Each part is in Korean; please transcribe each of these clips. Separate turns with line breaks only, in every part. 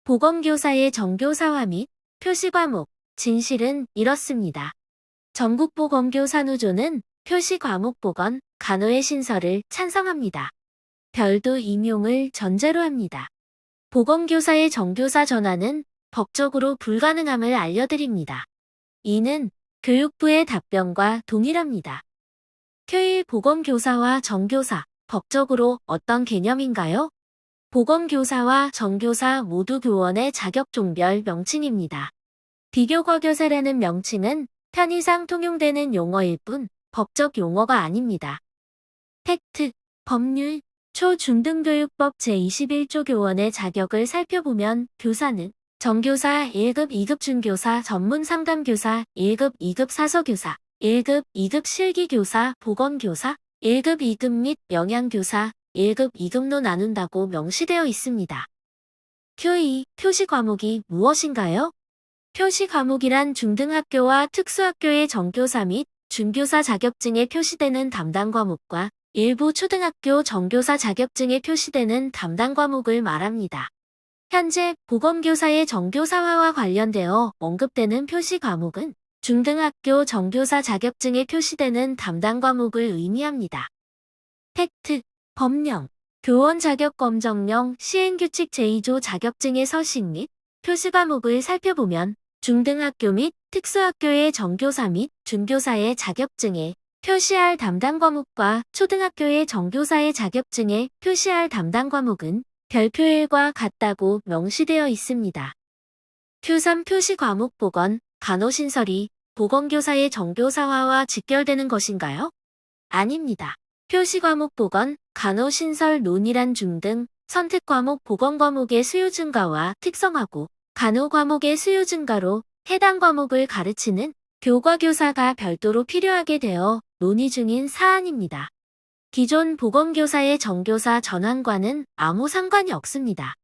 보건교사의 정교사화 및 표시과목, 진실은 이렇습니다. 전국보건교사노조는 표시과목 보건, 간호의 신설을 찬성합니다. 별도 임용을 전제로 합니다. 보건교사의 정교사 전환은 법적으로 불가능함을 알려드립니다. 이는 교육부의 답변과 동일합니다. 교일 보건교사와 정교사, 법적으로 어떤 개념인가요? 보건교사와 정교사 모두 교원의 자격종별 명칭입니다. 비교과교사라는 명칭은 편의상 통용되는 용어일 뿐 법적 용어가 아닙니다. 팩트, 법률, 초중등교육법 제21조 교원의 자격을 살펴보면 교사는 정교사 1급, 2급 준교사, 전문상담교사, 1급, 2급 사서교사, 1급, 2급 실기교사, 보건교사, 1급, 2급 및 영양교사, 1급, 2급로 나눈다고 명시되어 있습니다. q2. 표시 과목이 무엇인가요? 표시 과목이란 중등학교와 특수학교의 정교사 및 준교사 자격증에 표시되는 담당 과목과 일부 초등학교 정교사 자격증에 표시되는 담당 과목을 말합니다. 현재 보건교사의 정교사화와 관련되어 언급되는 표시 과목은 중등학교 정교사 자격증에 표시되는 담당 과목을 의미합니다. 팩트, 법령, 교원 자격 검정령 시행규칙 제2조 자격증의 서식 및 표시 과목을 살펴보면 중등학교 및 특수학교의 정교사 및 준교사의 자격증에 표시할 담당 과목과 초등학교의 정교사의 자격증에 표시할 담당 과목은 별표 1과 같다고 명시되어 있습니다. q3 표시 과목 보건, 간호신설이 보건교사의 정교사화와 직결되는 것인가요? 아닙니다. 표시 과목 보건, 간호신설 논의란 중등, 선택 과목 보건 과목의 수요 증가와 특성화고, 간호 과목의 수요 증가로 해당 과목을 가르치는 교과교사가 별도로 필요하게 되어 논의 중인 사안입니다. 기존 보건교사의 정교사 전환과는 아무 상관이 없습니다.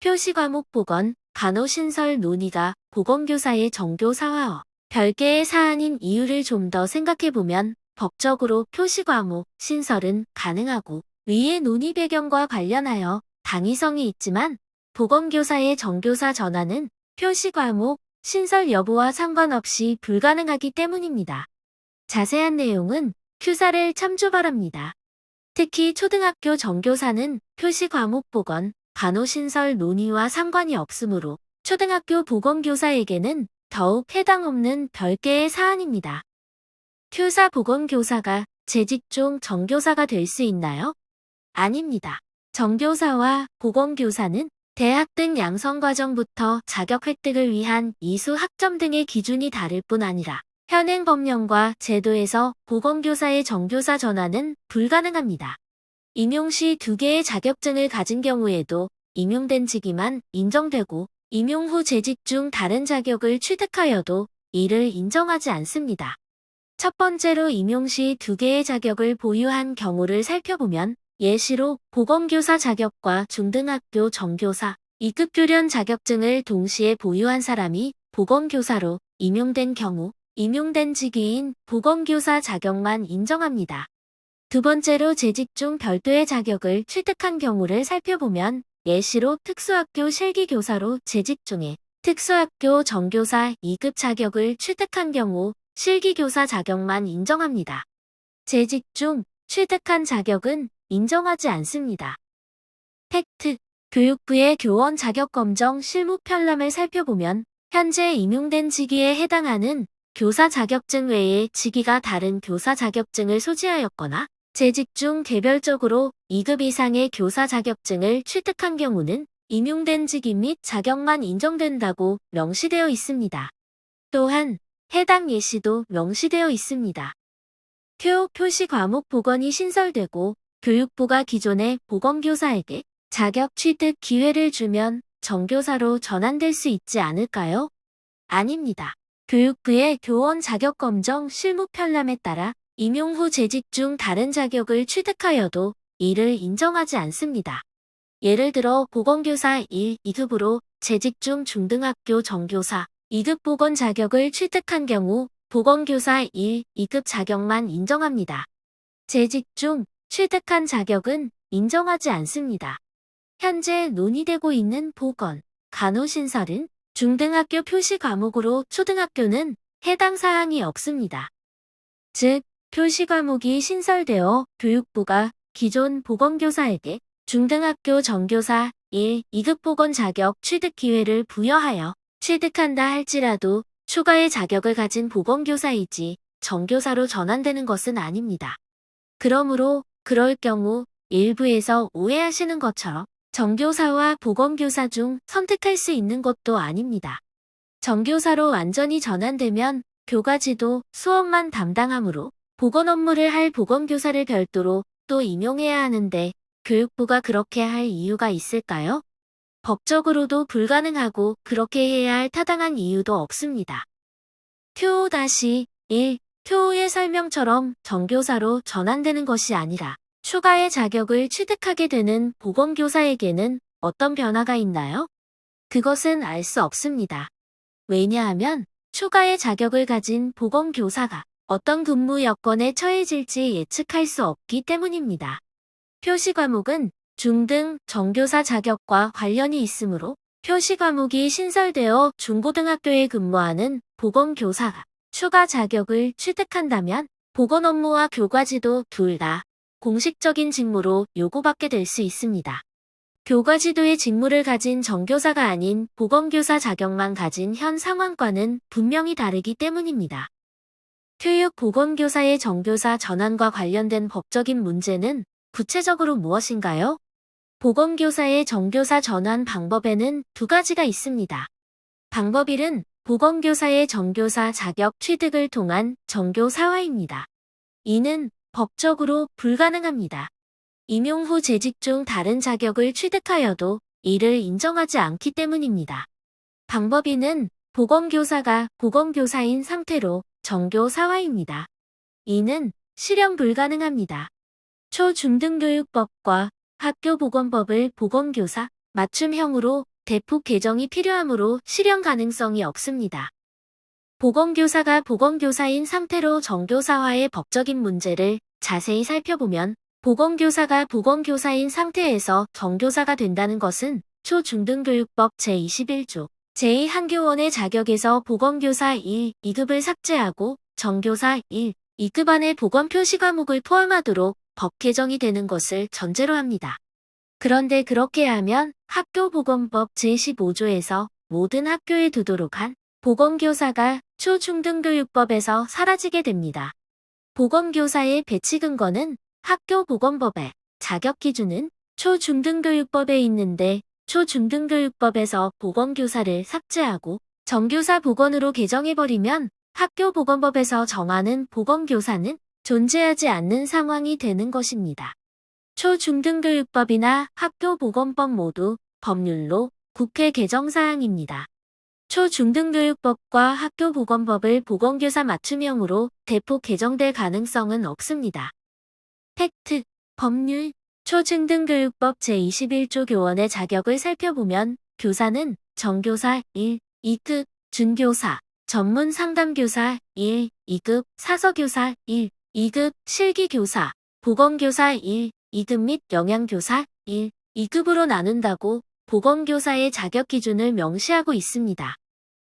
표시 과목 보건, 간호신설 논의가 보건교사의 정교사화와 별개의 사안인 이유를 좀 더 생각해보면 법적으로 표시 과목, 신설은 가능하고 위의 논의 배경과 관련하여 당위성이 있지만 보건교사의 정교사 전환은 표시 과목, 신설 여부와 상관없이 불가능하기 때문입니다. 자세한 내용은 큐사를 참조 바랍니다. 특히 초등학교 정교사는 표시 과목 보건, 간호신설 논의와 상관이 없으므로 초등학교 보건교사에게는 더욱 해당 없는 별개의 사안입니다. 큐사 보건교사가 재직중 정교사가 될 수 있나요? 아닙니다. 정교사와 보건교사는 대학 등 양성과정부터 자격 획득을 위한 이수 학점 등의 기준이 다를 뿐 아니라 현행 법령과 제도에서 보건교사의 정교사 전환은 불가능합니다. 임용 시 2개의 자격증을 가진 경우에도 임용된 직위만 인정되고 임용 후 재직 중 다른 자격을 취득하여도 이를 인정하지 않습니다. 첫 번째로 임용 시 2개의 자격을 보유한 경우를 살펴보면 예시로 보건교사 자격과 중등학교 정교사, 2급 교련 자격증을 동시에 보유한 사람이 보건교사로 임용된 경우 임용된 직위인 보건교사 자격만 인정합니다. 두 번째로 재직 중 별도의 자격을 취득한 경우를 살펴보면 예시로 특수학교 실기교사로 재직 중에 특수학교 정교사 2급 자격을 취득한 경우 실기교사 자격만 인정합니다. 재직 중 취득한 자격은 인정하지 않습니다. 팩트, 교육부의 교원 자격검정 실무 편람을 살펴보면 현재 임용된 직위에 해당하는 교사 자격증 외에 직위가 다른 교사 자격증을 소지하였거나 재직 중 개별적으로 2급 이상의 교사 자격증을 취득한 경우는 임용된 직위 및 자격만 인정된다고 명시되어 있습니다. 또한 해당 예시도 명시되어 있습니다. 표시 과목 보건이 신설되고 교육부가 기존의 보건교사에게 자격 취득 기회를 주면 정교사로 전환될 수 있지 않을까요? 아닙니다. 교육부의 교원 자격검정 실무 편람에 따라 임용 후 재직 중 다른 자격을 취득하여도 이를 인정하지 않습니다. 예를 들어 보건교사 1, 2급으로 재직 중 중등학교 정교사 2급 보건 자격을 취득한 경우 보건교사 1, 2급 자격만 인정합니다. 재직 중 취득한 자격은 인정하지 않습니다. 현재 논의되고 있는 보건, 간호신설은 중등학교 표시 과목으로 초등학교는 해당 사항이 없습니다. 즉, 표시 과목이 신설되어 교육부가 기존 보건교사에게 중등학교 정교사 1, 2급 보건 자격 취득 기회를 부여하여 취득한다 할지라도 추가의 자격을 가진 보건교사이지 정교사로 전환되는 것은 아닙니다. 그러므로 그럴 경우 일부에서 오해하시는 것처럼 정교사와 보건교사 중 선택할 수 있는 것도 아닙니다. 정교사로 완전히 전환되면 교과지도 수업만 담당하므로 보건 업무를 할 보건교사를 별도로 또 임용해야 하는데 교육부가 그렇게 할 이유가 있을까요? 법적으로도 불가능하고 그렇게 해야 할 타당한 이유도 없습니다. 표-1 표의 설명처럼 정교사로 전환되는 것이 아니라 추가의 자격을 취득하게 되는 보건교사에게는 어떤 변화가 있나요? 그것은 알 수 없습니다. 왜냐하면 추가의 자격을 가진 보건교사가 어떤 근무 여건에 처해질지 예측할 수 없기 때문입니다. 표시 과목은 중등 정교사 자격과 관련이 있으므로 표시 과목이 신설되어 중고등학교에 근무하는 보건교사가 추가 자격을 취득한다면 보건 업무와 교과지도 둘 다 공식적인 직무로 요구받게 될 수 있습니다. 교과지도의 직무를 가진 정교사가 아닌 보건교사 자격만 가진 현 상황과는 분명히 다르기 때문입니다. 교육보건교사의 정교사 전환과 관련된 법적인 문제는 구체적으로 무엇인가요? 보건교사의 정교사 전환 방법에는 두 가지가 있습니다. 방법 1은 보건교사의 정교사 자격 취득을 통한 정교사화입니다. 이는 법적으로 불가능합니다. 임용 후 재직 중 다른 자격을 취득하여도 이를 인정하지 않기 때문입니다. 방법 2는 보건교사가 보건교사인 상태로 정교사화입니다. 이는 실현 불가능합니다. 초중등교육법과 학교보건법을 보건교사 맞춤형으로 대폭 개정이 필요하므로 실현 가능성이 없습니다. 보건교사가 보건교사인 상태로 정교사화의 법적인 문제를 자세히 살펴보면 보건교사가 보건교사인 상태에서 정교사가 된다는 것은 초중등교육법 제21조 제2한교원의 자격에서 보건교사 1, 2급을 삭제하고 정교사 1, 2급 안에 보건표시 과목을 포함하도록 법 개정이 되는 것을 전제로 합니다. 그런데 그렇게 하면 학교보건법 제15조에서 모든 학교에 두도록 한 보건교사가 초중등교육법에서 사라지게 됩니다. 보건교사의 배치 근거는 학교보건법의 자격 기준은 초중등교육법에 있는데 초중등교육법에서 보건교사를 삭제하고 정교사 보건으로 개정해버리면 학교보건법에서 정하는 보건교사는 존재하지 않는 상황이 되는 것입니다. 초중등교육법이나 학교보건법 모두 법률로 국회 개정사항입니다. 초중등교육법과 학교보건법을 보건교사 맞춤형으로 대폭 개정될 가능성은 없습니다. 팩트, 법률, 초중등교육법 제21조 교원의 자격을 살펴보면 교사는 정교사 1, 2급, 준교사, 전문상담교사 1, 2급, 사서교사 1, 2급, 실기교사, 보건교사 1, 2급 및 영양교사 1, 2급으로 나눈다고 보건교사의 자격 기준을 명시하고 있습니다.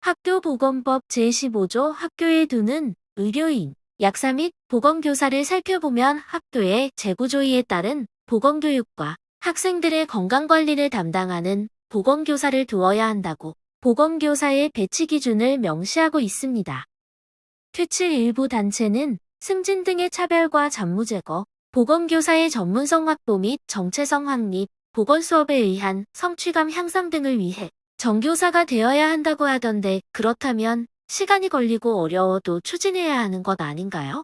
학교보건법 제15조 학교에 두는 의료인, 약사 및 보건교사를 살펴보면 학교의 재구조의에 따른 보건교육과 학생들의 건강관리를 담당하는 보건교사를 두어야 한다고 보건교사의 배치 기준을 명시하고 있습니다. 퇴칠 일부 단체는 승진 등의 차별과 잡무 제거, 보건교사의 전문성 확보 및 정체성 확립, 보건수업에 의한 성취감 향상 등을 위해 정교사가 되어야 한다고 하던데 그렇다면 시간이 걸리고 어려워도 추진해야 하는 것 아닌가요?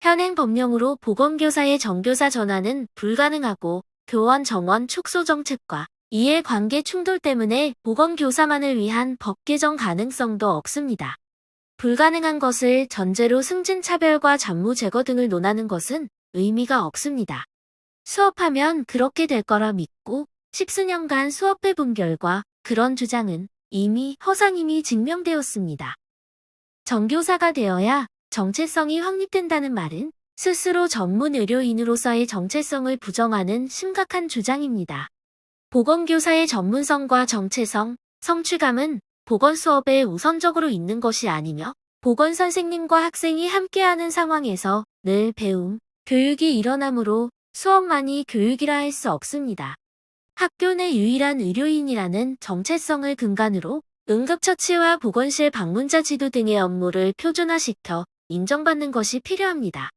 현행 법령으로 보건교사의 정교사 전환은 불가능하고 교원 정원 축소 정책과 이해관계 충돌 때문에 보건교사만을 위한 법 개정 가능성도 없습니다. 불가능한 것을 전제로 승진 차별과 잡무 제거 등을 논하는 것은 의미가 없습니다. 수업하면 그렇게 될 거라 믿고 십수년간 수업해본 결과 그런 주장은 이미 허상임이 증명되었습니다. 정교사가 되어야 정체성이 확립된다는 말은 스스로 전문 의료인으로서의 정체성을 부정하는 심각한 주장입니다. 보건교사의 전문성과 정체성, 성취감은 보건 수업에 우선적으로 있는 것이 아니며 보건 선생님과 학생이 함께하는 상황에서 늘 배움, 교육이 일어나므로 수업만이 교육이라 할 수 없습니다. 학교 내 유일한 의료인이라는 정체성을 근간으로 응급처치와 보건실 방문자 지도 등의 업무를 표준화시켜 인정받는 것이 필요합니다.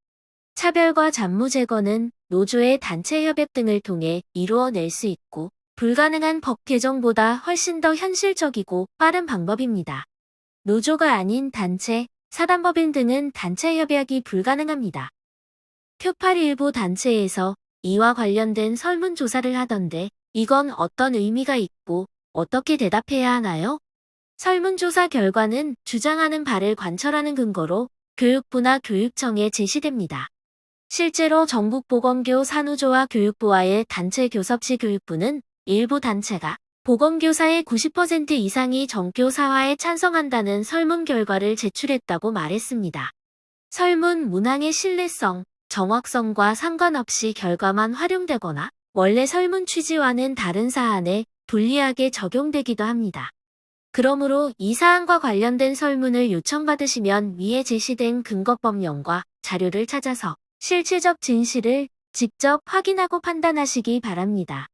차별과 잡무 제거는 노조의 단체 협약 등을 통해 이루어낼 수 있고 불가능한 법 개정보다 훨씬 더 현실적이고 빠른 방법입니다. 노조가 아닌 단체, 사단법인 등은 단체 협약이 불가능합니다. 표팔 일부 단체에서 이와 관련된 설문조사를 하던데 이건 어떤 의미가 있고 어떻게 대답해야 하나요? 설문조사 결과는 주장하는 바를 관철하는 근거로 교육부나 교육청에 제시됩니다. 실제로 전국보건교 산후조와 교육부와의 단체 교섭 시 교육부는 일부 단체가 보건교사의 90% 이상이 정교사화에 찬성한다는 설문 결과를 제출했다고 말했습니다. 설문 문항의 신뢰성, 정확성과 상관없이 결과만 활용되거나 원래 설문 취지와는 다른 사안에 불리하게 적용되기도 합니다. 그러므로 이 사안과 관련된 설문을 요청받으시면 위에 제시된 근거법령과 자료를 찾아서 실체적 진실을 직접 확인하고 판단하시기 바랍니다.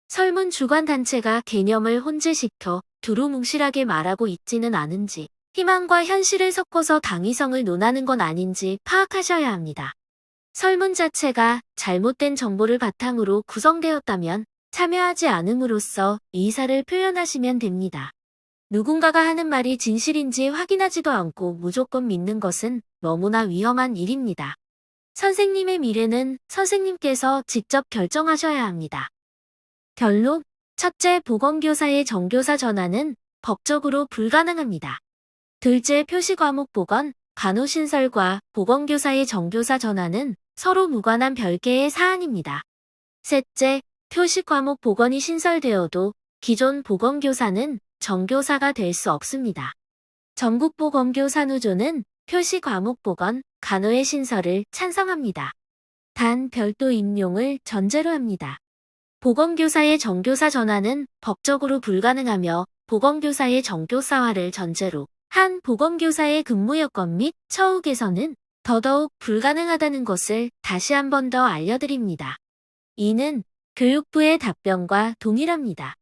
설문 주관 단체가 개념을 혼재시켜 두루뭉실하게 말하고 있지는 않은지, 희망과 현실을 섞어서 당위성을 논하는 건 아닌지 파악하셔야 합니다. 설문 자체가 잘못된 정보를 바탕으로 구성되었다면 참여하지 않음으로써 의사를 표현하시면 됩니다. 누군가가 하는 말이 진실인지 확인하지도 않고 무조건 믿는 것은 너무나 위험한 일입니다. 선생님의 미래는 선생님께서 직접 결정하셔야 합니다. 결론, 첫째, 보건교사의 정교사 전환은 법적으로 불가능합니다. 둘째, 표시과목 보건, 간호신설과 보건교사의 정교사 전환은 서로 무관한 별개의 사안입니다. 셋째, 표시과목 보건이 신설되어도 기존 보건교사는 정교사가 될 수 없습니다. 전국보건교 산후조는 표시과목 보건, 간호의 신설을 찬성합니다. 단 별도 임용을 전제로 합니다. 보건교사의 정교사 전환은 법적으로 불가능하며 보건교사의 정교사화를 전제로 한 보건교사의 근무 여건 및 처우 개선은 더더욱 불가능하다는 것을 다시 한 번 더 알려드립니다. 이는 교육부의 답변과 동일합니다.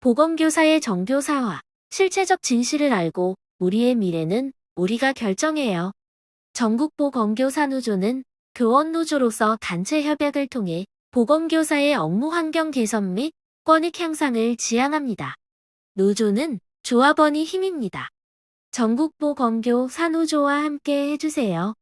보건교사의 정교사화, 실체적 진실을 알고 우리의 미래는 우리가 결정해요. 전국보건교 산후조는 교원노조로서 단체 협약을 통해 보건교사의 업무 환경 개선 및 권익 향상을 지향합니다. 노조는 조합원이 힘입니다. 전국보건교 산후조와 함께 해주세요.